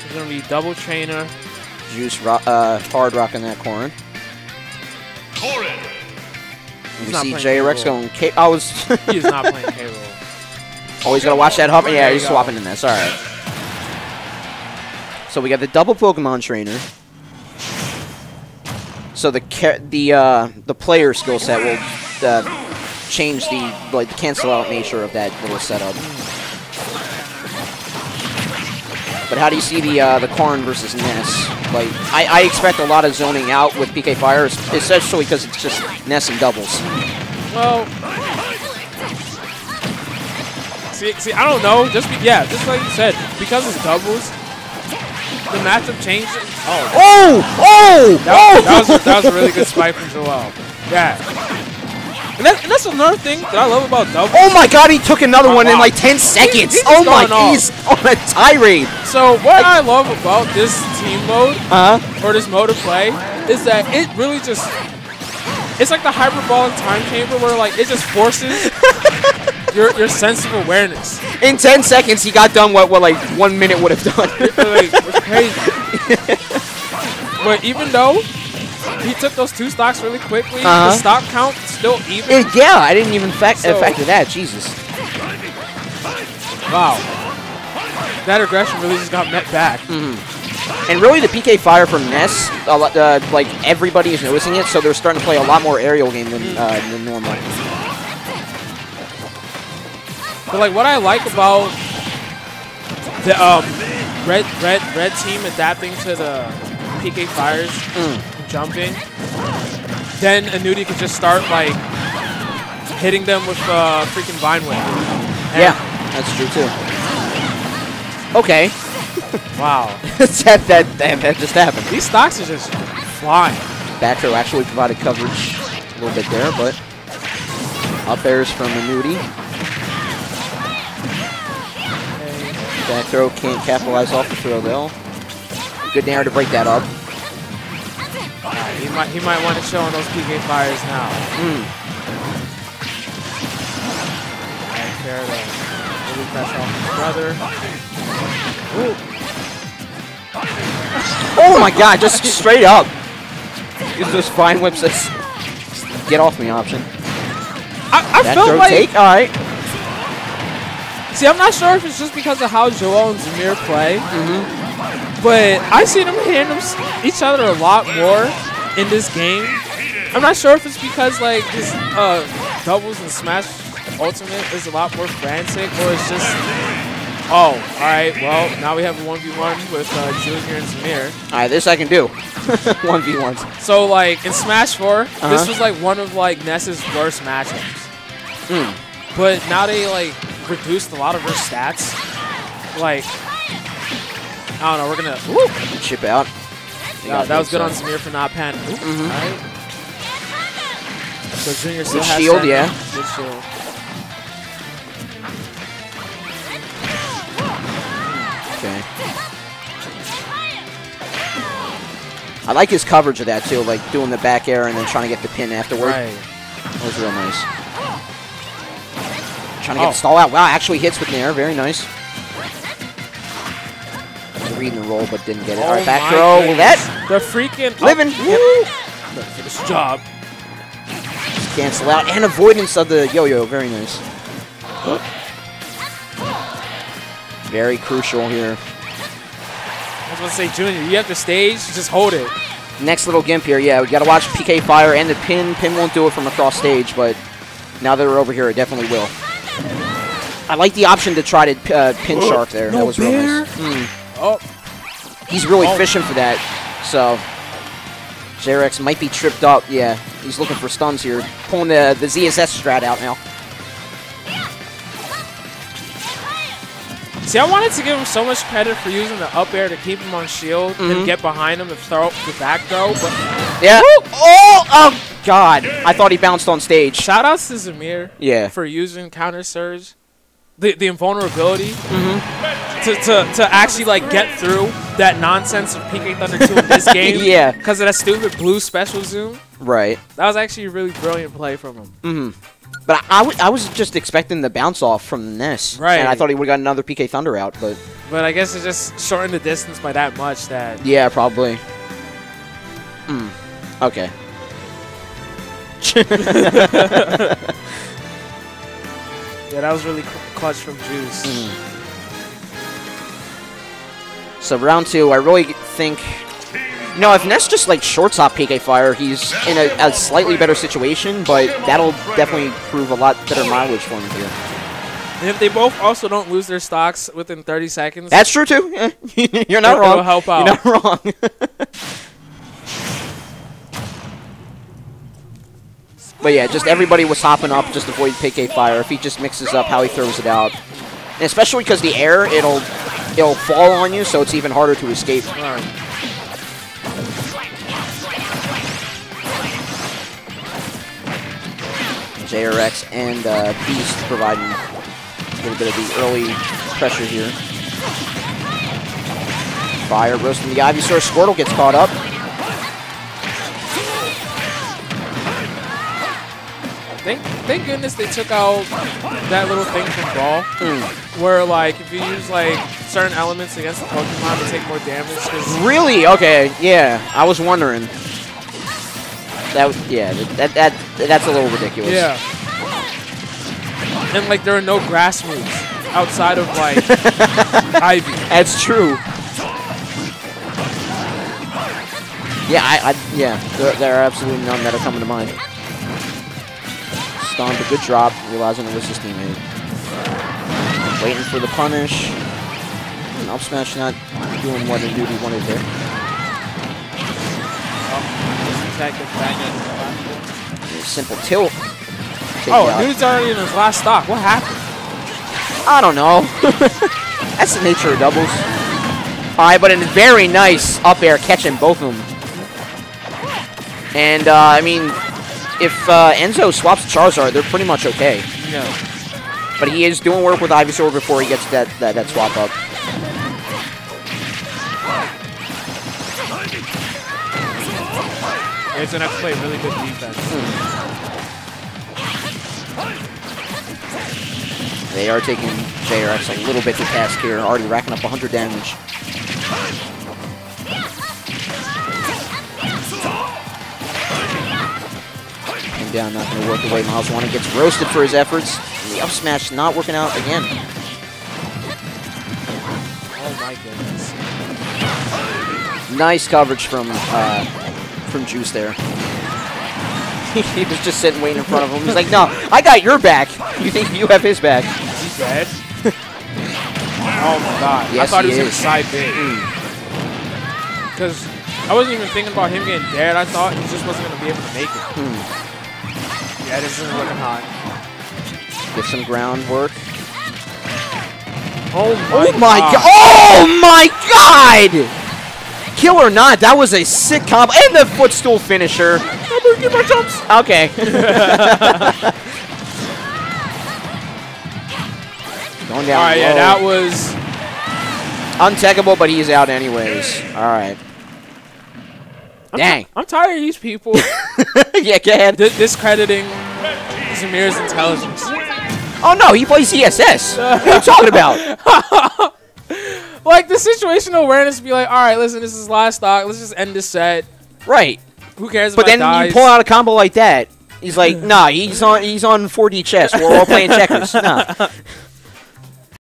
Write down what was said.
It's going to be double trainer. Juice hard rocking that corn. You see J-Rex going K. I was. He is not playing K-Roll. Always got to watch that hover. Yeah, he's swapping in this. All right. So we got the double Pokemon trainer. So the player skill set will change the cancel out nature of that little setup. But how do you see the corn versus Ness? Like I expect a lot of zoning out with PK Fire, especially because it's just Ness and doubles. Well, see, I don't know. Just like you said, because it's doubles, the matchup changes. That was a really good spike from Joel. Yeah. And that's another thing that I love about doubles. Oh my god, he took another one in like 10 seconds. He's oh my, he's on a tirade. So what I love about this team mode, or this mode of play, is that it really just, it's like the hyperbolic time chamber where like it just forces your sense of awareness. In 10 seconds, he got done what like 1 minute would have done. It's crazy. But even though he took those 2 stocks really quickly, the stock count still even. Yeah, I didn't even factor that. Jesus. Wow. That aggression really just got met back. And really, the PK Fire from Ness, like everybody is noticing it, so they're starting to play a lot more aerial game than normal. But like, what I like about the red team adapting to the PK Fires, jumping, then Anuti could just start like hitting them with freaking Vine Whip. Yeah, that's true too. Okay. Wow. that just happened. These stocks are just flying. Back throw actually provided coverage a little bit there, but up airs from Anuti. Back throw can't capitalize off the throw though. Good nair to break that up. He might want to show on those PK Fires now. Back there to really press off his brother. Ooh. Oh my god, just straight up. Use those Vine Whips as get off me option. I felt like take. All right. See, I'm not sure if it's just because of how Joel and Zamir play, but I see them hitting each other a lot more in this game. I'm not sure if it's because like this doubles and Smash Ultimate is a lot more frantic, or it's just all right. Well, now we have a 1v1 with Junior and Zamir. All right, this I can do. 1v1s. So like in Smash 4, this was like one of like Ness's worst matchups. But now they like reduced a lot of her stats. Like, I don't know, we're gonna chip out. That was good on Zamir for not panicking. Right. So Junior still has shield, yeah. Good shield. Okay. I like his coverage of that too, like doing the back air and then trying to get the pin afterward. Right. That was real nice. Trying to get the stall out. Wow, actually hits with Nair. Very nice. Reading the roll, but didn't get it. All right, back throw. That the freaking living. For this job. Cancel out and avoidance of the yo-yo. Very nice. Very crucial here. I was going to say, Junior, you have the stage. Just hold it. Next little gimp here. Yeah, we got to watch PK Fire and the pin. Pin won't do it from across stage, but now that we're over here, it definitely will. I like the option to try to pin Shark there. That was real nice. Oh, he's really fishing for that. So J-Rex might be tripped up. Yeah, he's looking for stuns here. Pulling the ZSS strat out now. See, I wanted to give him so much credit for using the up air to keep him on shield and get behind him and throw the back throw. But yeah. Oh, God. I thought he bounced on stage. Shout out to Zamir for using counter surge. The invulnerability to actually like get through that nonsense of PK Thunder 2 in this game. Yeah. Because of that stupid blue special zoom. Right. That was actually a really brilliant play from him. But I was just expecting the bounce off from the Ness. Right. And I thought he would have got another PK Thunder out, but... But I guess it just shortened the distance by that much that... Yeah, probably. Okay. Yeah, that was really clutch from Juice. So round 2, I really think... No, if Ness just like shorts hop PK Fire, he's in a slightly better situation, but that'll definitely prove a lot better mileage for him here. And if they both also don't lose their stocks within 30 seconds... That's true, too. You're not wrong. It'll help out. You're not wrong. But yeah, just everybody was hopping up, just avoid PK Fire. If he just mixes up how he throws it out. And especially because the air, it'll fall on you, so it's even harder to escape. JRX and Beast providing a little bit of the early pressure here. Fire roasting the Ivysaur. Squirtle gets caught up. Thank goodness they took out that little thing from Brawl, where like if you use like certain elements against the Pokemon to take more damage. Really? Okay. Yeah, I was wondering. That's a little ridiculous. Yeah. And like there are no grass moves outside of like Ivy. That's true. Yeah, there are absolutely none that are coming to mind. Stunned, a good drop, realizing it was his teammate. Waiting for the punish. And up smash not doing what he wanted there. Simple tilt. Nude's already in his last stock. What happened? I don't know. That's the nature of doubles. Alright, but a very nice up air catching both of them. And, I mean, if Enzo swaps Charizard, they're pretty much okay. Yeah. But he is doing work with Ivysaur before he gets that swap up. He's going to have to play really good defense. They are taking JRX a little bit to task here, already racking up 100 damage. Came down, not going to work away. Miles Wanna gets roasted for his efforts. And the up smash not working out again. Oh my goodness. Nice coverage from Juice there. He was just sitting waiting in front of him. He's like, no, I got your back. You think you have his back. Is he dead? Oh my god. Yes, I thought he was is. going to side big. Because I wasn't even thinking about him getting dead. I thought he just wasn't going to be able to make it. Yeah, this isn't looking hot. Get some groundwork. Oh my god. Oh my god! Kill or not, that was a sick combo. And the footstool finisher. I'm gonna get my jumps. Okay. Going down. Alright, yeah, that was untackable, but he's out anyways. Alright. Dang. I'm tired of these people Yeah, go ahead. discrediting Zamir's intelligence. Oh no, he plays ESS. What are you talking about? Like, the situational awareness be like, alright, listen, this is last stock. Let's just end this set. Right. Who cares But if I then dies? you pull out a combo like that. He's like, nah, he's on 4D chess. We're all playing checkers. Nah.